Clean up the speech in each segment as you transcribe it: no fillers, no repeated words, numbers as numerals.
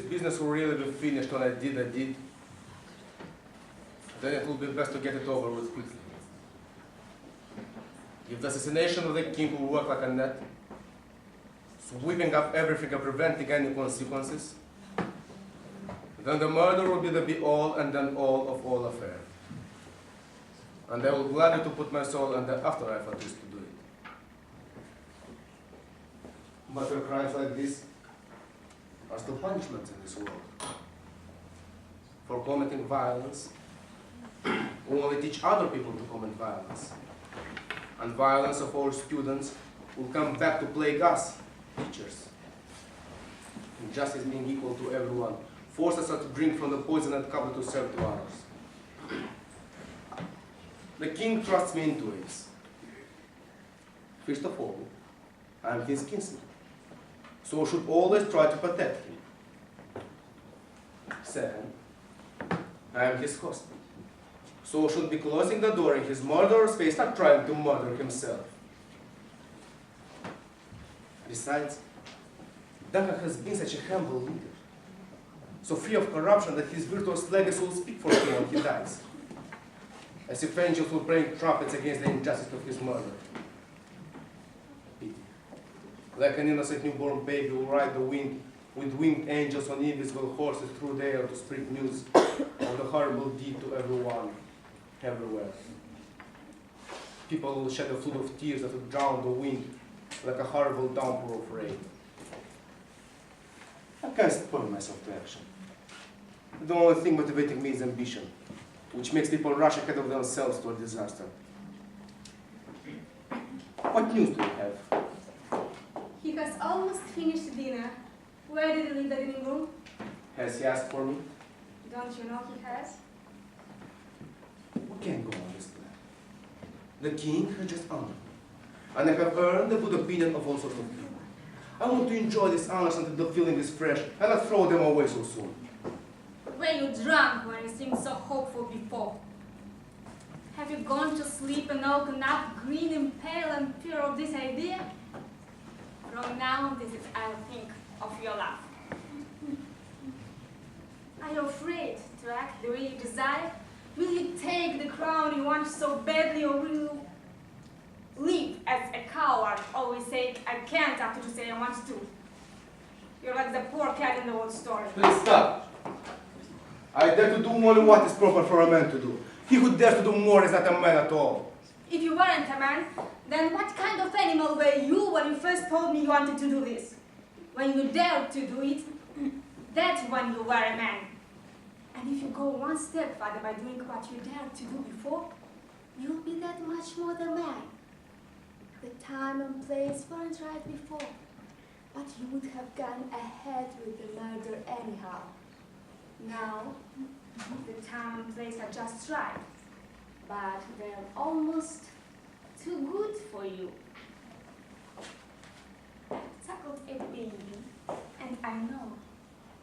business will really be finished when I did, then it will be best to get it over with quickly. If the assassination of the king will work like a net, sweeping up everything and preventing any consequences, then the murder will be the be-all and then all of all affair. And I will gladly to put my soul in the afterlife at least to do it. But for crimes like this, are still punishments in this world. For committing violence, we only teach other people to commit violence. And violence of our students will come back to plague us, teachers. Injustice being equal to everyone forces us to drink from the poisoned cup to serve to others. The king trusts me into this. First of all, I am his kinsman, so I should always try to protect him. Second, I am his host, so I should be closing the door in his murderer's face, not trying to murder himself. Besides, Duncan has been such a humble leader, so free of corruption that his virtuous legacy will speak for him when he dies, as if angels will bring trumpets against the injustice of his murder. Pity. Like an innocent newborn baby will ride the wind with winged angels on invisible horses through the air to spread news of the horrible deed to everyone, everywhere. People will shed a flood of tears that will drown the wind like a horrible downpour of rain. I can't spur myself to action. The only thing motivating me is ambition, which makes people rush ahead of themselves toward disaster. What news do you have? He has almost finished dinner. Where did he leave the living room? Has he asked for me? Don't you know he has? We can't go on this plan. The king has just honored me, and I have earned the good opinion of all sorts of people. I want to enjoy these honors until the feeling is fresh, and not throw them away so soon. Were you drunk when you seemed so hopeful before? Have you gone to sleep and woken up green and pale and pure of this idea? From now, this is I'll think of your love. Are you afraid to act the way you desire? Will you take the crown you want so badly, or will you live as a coward, always saying, I can't after you say I want to? You're like the poor cat in the old story. Please stop. I dare to do only what is proper for a man to do. He who dares to do more is not a man at all. If you weren't a man, then what kind of animal were you when you first told me you wanted to do this? When you dared to do it, that's when you were a man. And if you go one step further by doing what you dared to do before, you'll be that much more the man. The time and place weren't right before, but you would have gone ahead with the murder anyhow. Now, the time and place are just right, but they're almost too good for you. I tackled a baby, and I know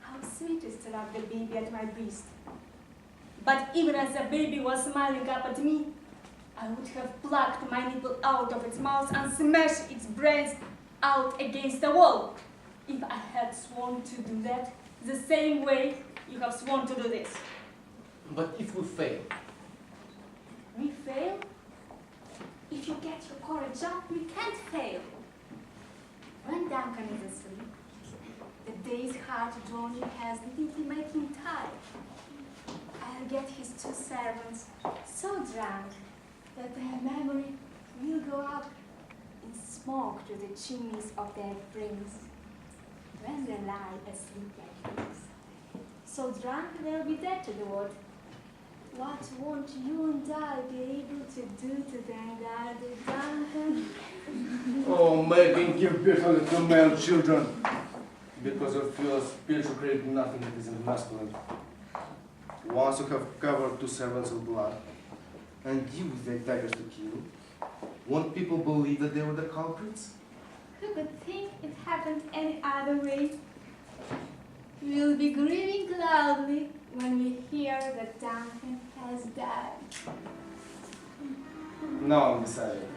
how sweet it is to love the baby at my breast. But even as the baby was smiling up at me, I would have plucked my nipple out of its mouth and smashed its brains out against the wall, if I had sworn to do that the same way you have sworn to do this. But if we fail? We fail? If you get your courage up, we can't fail. When Duncan is asleep, the day's hard journey has neatly made him tired. I'll get his two servants so drunk that their memory will go up in smoke to the chimneys of their brains when they lie asleep like this. So drunk they'll be dead to the world. What won't you and I be able to do to them, Daddy Duncan? Oh, making give birth to little male children because of your spiritual create nothing that isn't masculine. Once you have covered two servants of blood and used their daggers to kill, won't people believe that they were the culprits? Who could think it happened any other way? We'll be grieving loudly when we hear that Duncan has died. Now I'm decided,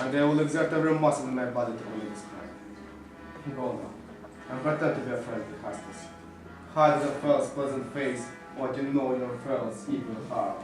and I will exert every muscle in my body to commit this crime. Go now, and pretend to be a friendly hostess. hide the fellow's pleasant face, what you know your fellow's evil heart.